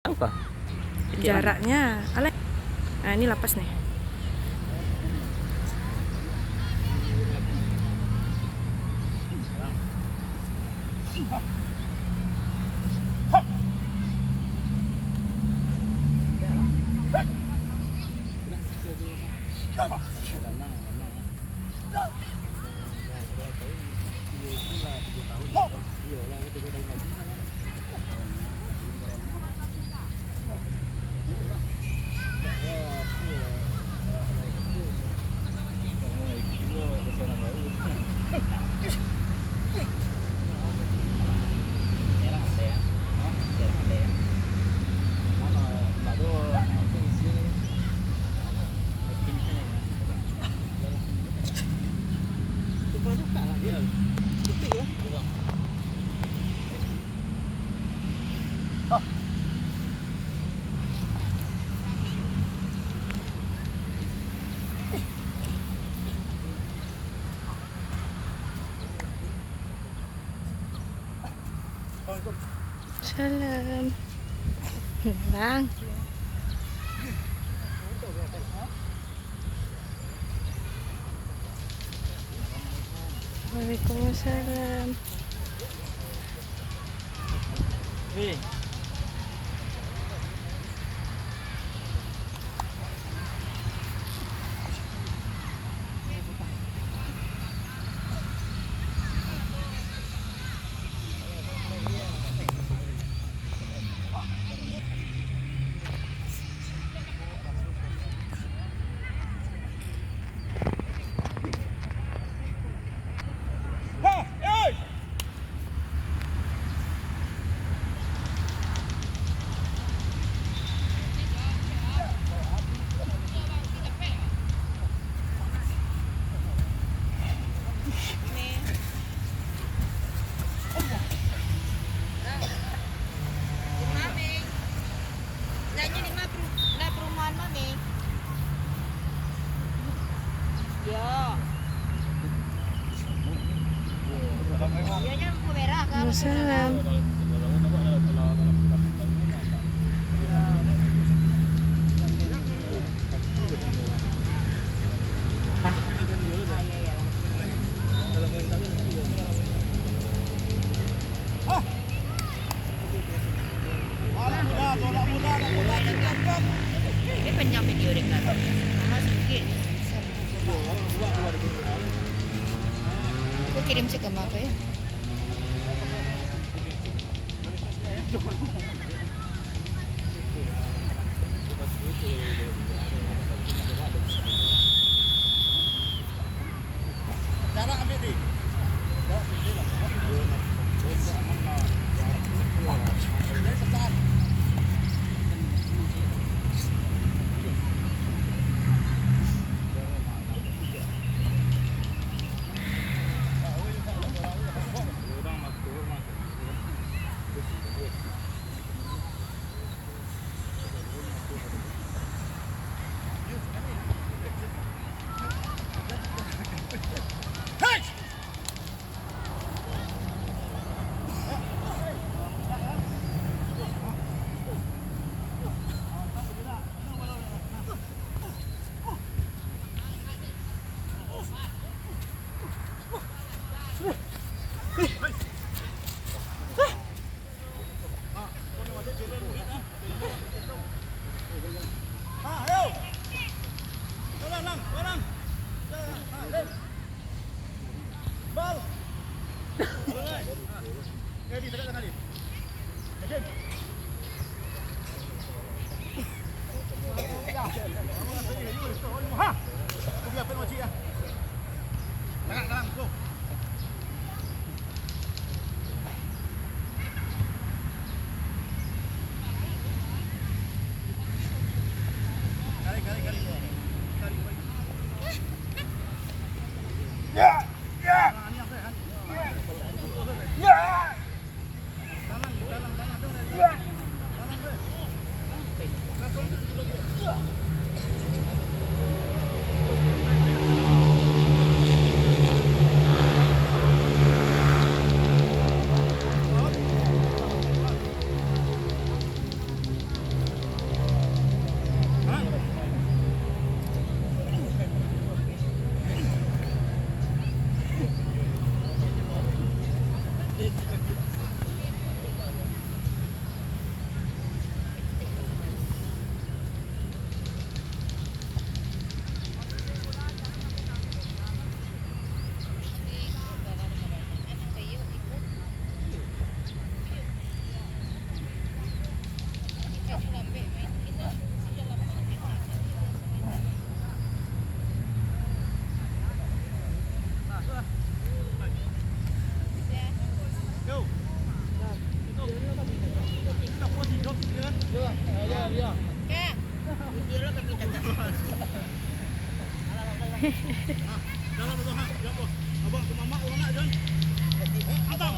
Apa? Jaraknya, nah ini lapas nih. Salam. Bang. Waalaikumsalam. Waalaikumsalam. Ini panjang video dekat. Mama sedikit. Aku kirim ke Mama ya. Kak, dia lo kami tak. Abang ke mamak orang nak John. Abang.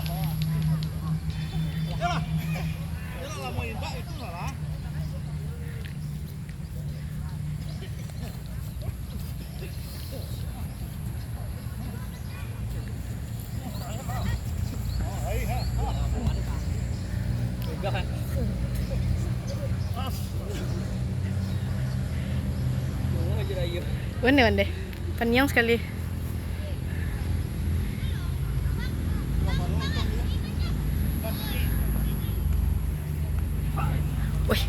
Yalah. Yalah lah main bak itu lah. Pandai. Panjang sekali. Wih.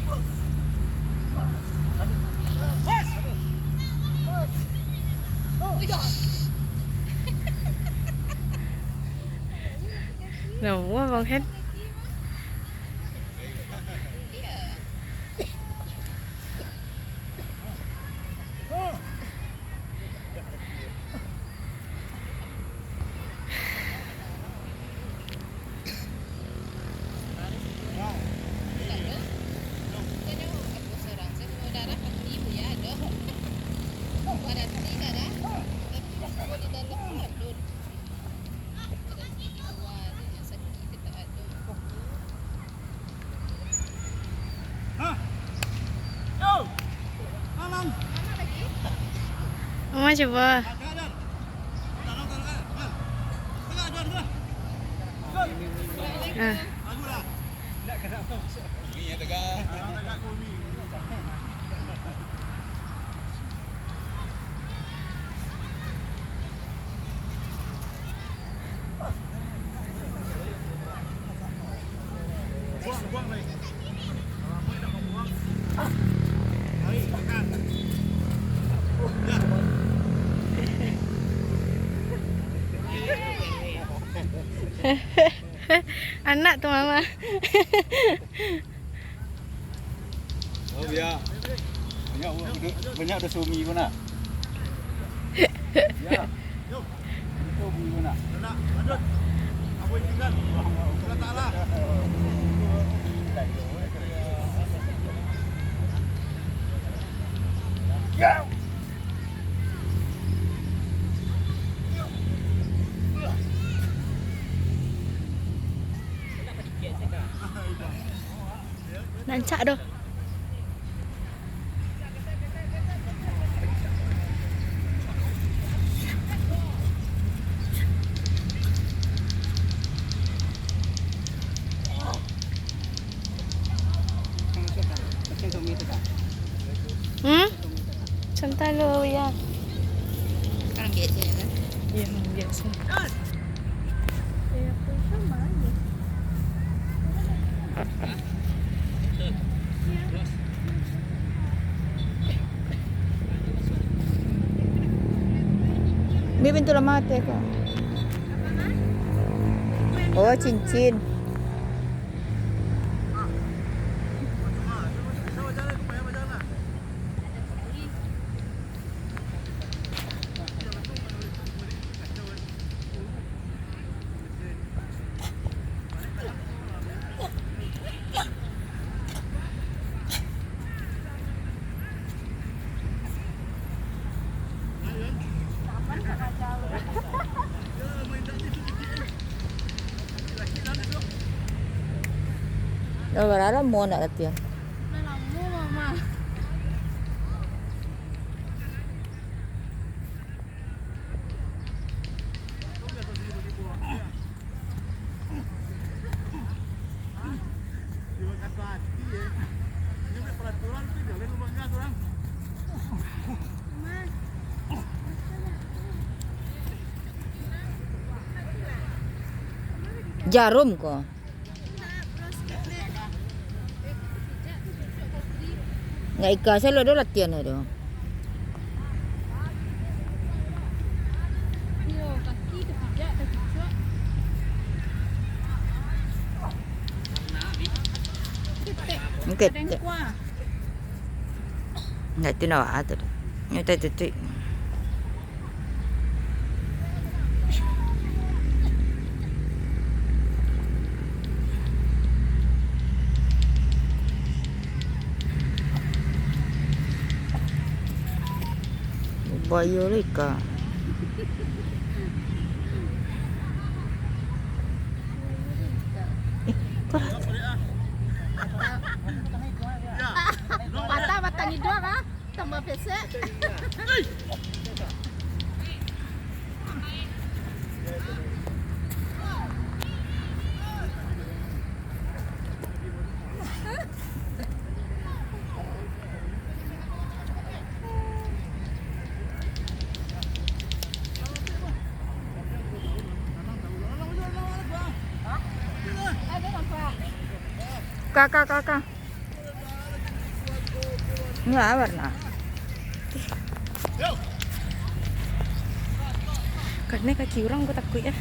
Nấu vòng hết. Mama coba. Ah. Buang lagi. Kalau nak buang. Mari makan. Anak tuh mama. Oh ya. Banyak ada suami pun nak. Ya. Yuk. Suami pun nak. Nak, lanjut. Apa yang tinggal? Allah Taala. Ya. Nancak doh. Santai lo ya. Sekarang biasa kan? Iya, biasa. Ya, sama aja. Ini pintu lama teh kok. Oh, cincin. Dah berapa mau nak latihan? Jarum kok. Nggak ikhlas lo ada latihan ada. Mungkin. Nggak itu nawa ada. Nyata itu. Buaya lah ikan. Kau Patah batang hidung ah, tambah pesek. kakak. Enggak warna. Karena kaki orang gue takut ya.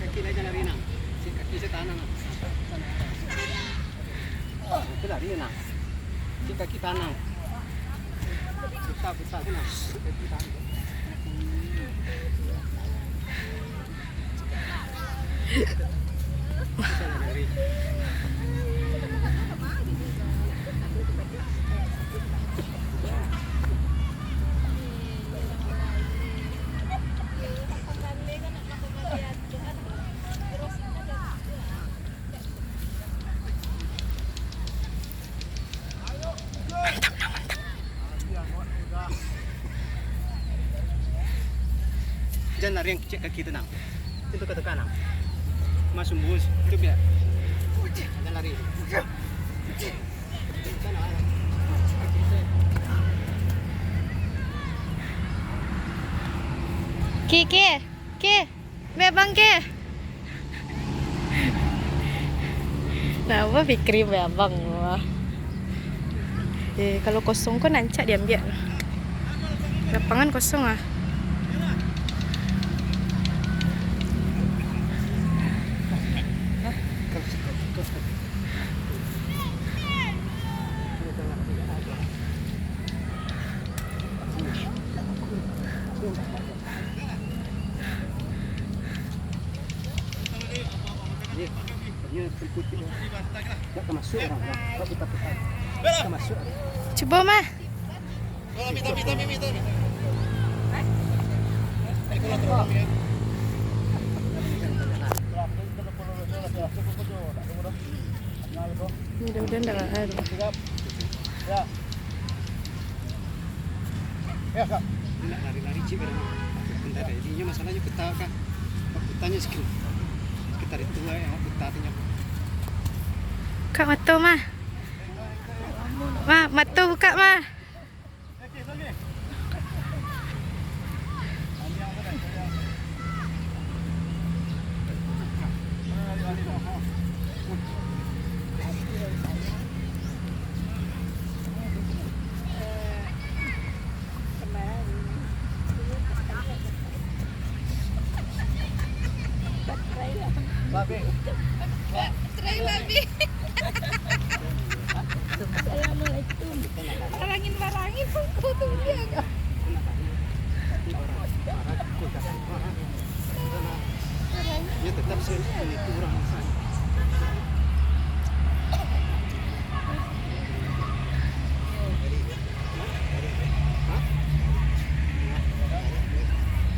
Kaki aja lari nak, si kaki saya tanah nak. Itu lari nak, si kaki tanah. Besar tu nak, si kaki tanah. Lari. Jangan lari yang cek kaki tenang. Itu ke kanan. Masuk bus, itu biar. Jangan lari. Ke, bebang ke. Nah, apa pikir bebang wah. Kalau kosong kok nancak diambil. Lapangan kosong ah. Coba mah. Mudah-mudahan dah ada. Ya kak. Lari-lari cik barang. Bentar jadinya masalahnya peta kak. Petanya sekitar. Sekitar itu ya petanya. Kak mata mah. Mah, mata buka mah. Assalamualaikum. Barangin kau tu dia. Ya tetap ini kurang.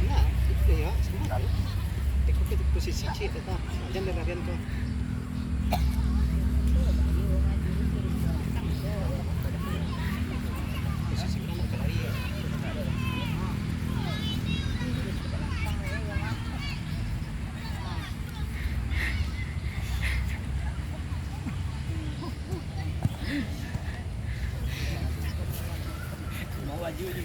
Nah, itu ya, semua. Ikut posisi C tetap. Jangan larian kau. Posisi kamu lari ya. Mau laju je.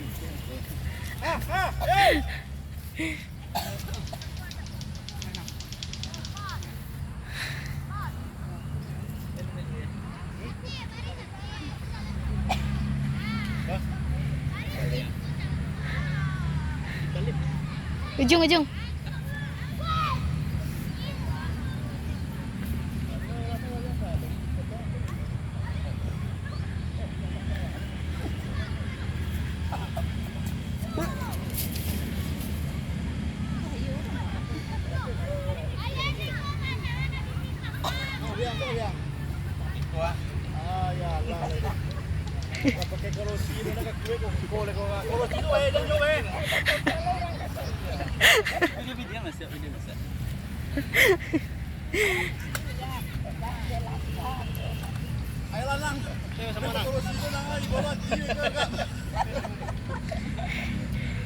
Ujung. Ayo lang. Saya sama orang.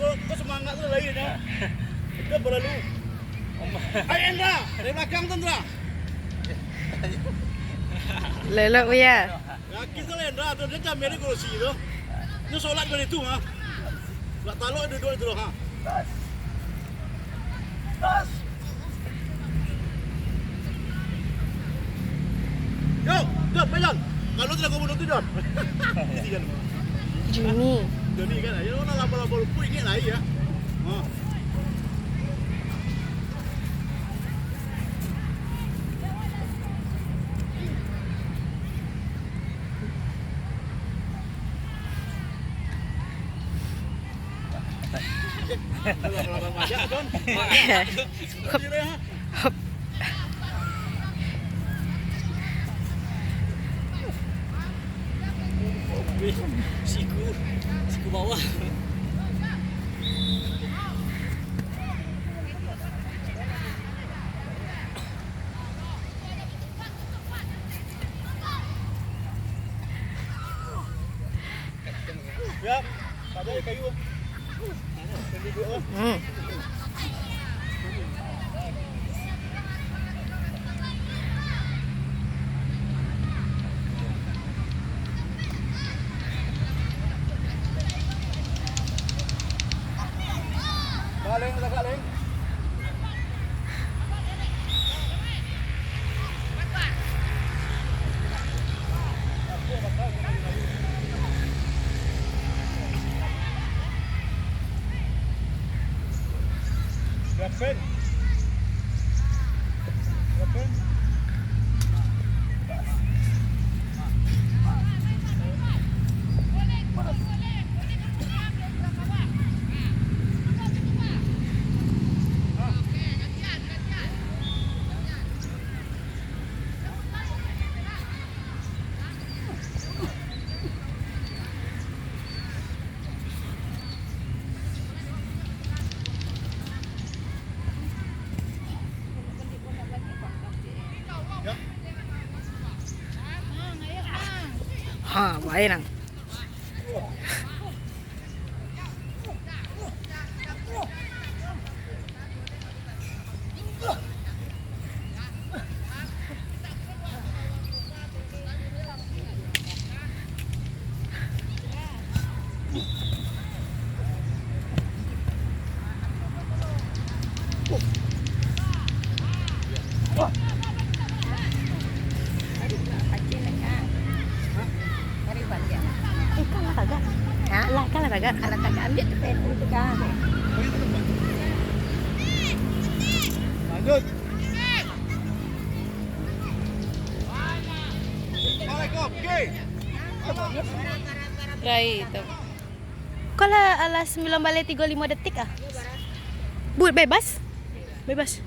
Kau semangat tu lagi ya. Kita berlalu. Ayo Endra, dari belakang tu Endra. Lelok ya. Yakin tu Endra, tu dia jam mereka kursi tu. Dia solat pada itu ha. Tak taluk dua itu ha. Yo, jom, pelan. Kalau tidak kau bunuh tu jom. Juni. Jadi kan, ya orang lama-lama lupa ingat lagi ya. Ha. Banyak Don. Hop. Siku bawah. Ya, ada kayu. Hmm. Galing, galing. Berapa? Berapa? Ha, baik nang. Lah kagak. Anak kagak ambil tu pen itu kan. Lanjut. Assalamualaikum. Okey. Right. Kalau ala 9:35 detik ah. Bebas? Bebas.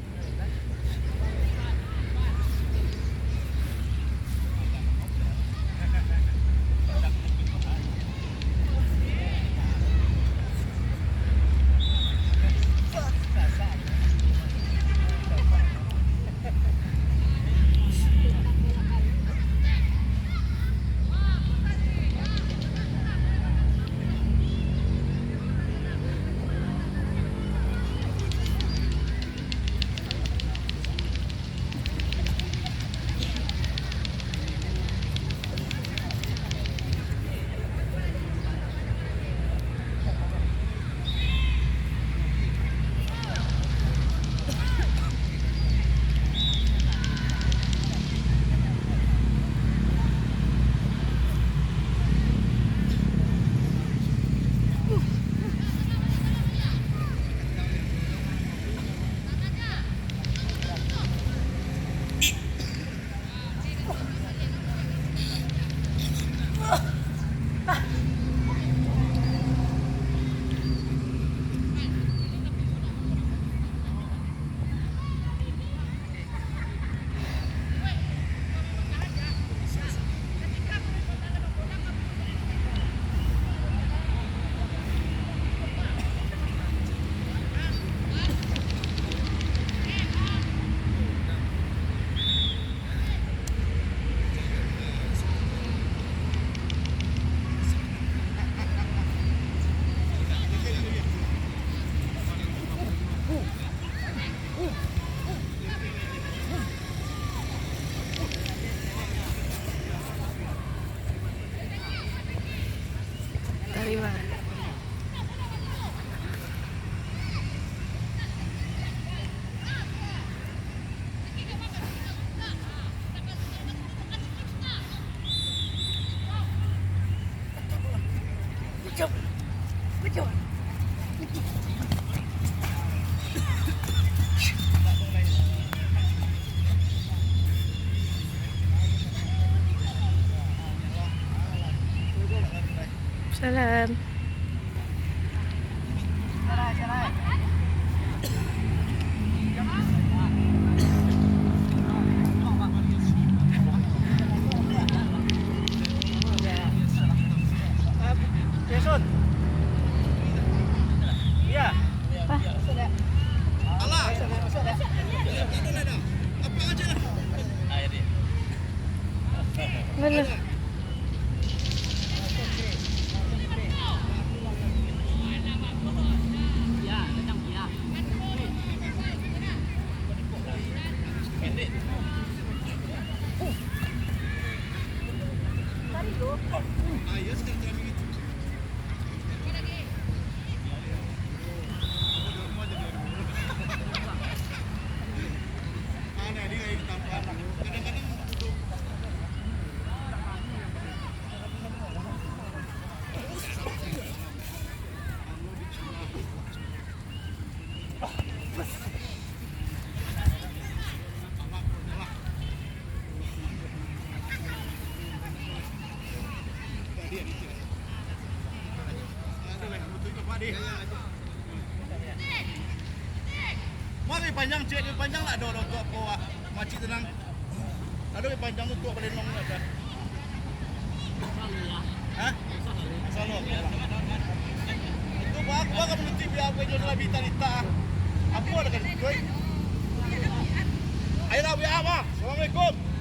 Salam. Besok. Iya. Allah. Apa aja lah. Belum. Mari panjang cik, dia panjang lah ada orang tua kau makcik tenang. Ada yang panjang tu tua belenong ada. Hah? Masalah. Itu aku akan menuti biar aku jual dalam bita-bita. Aku ada kan, cuy. Ayolah biar apa? Assalamualaikum.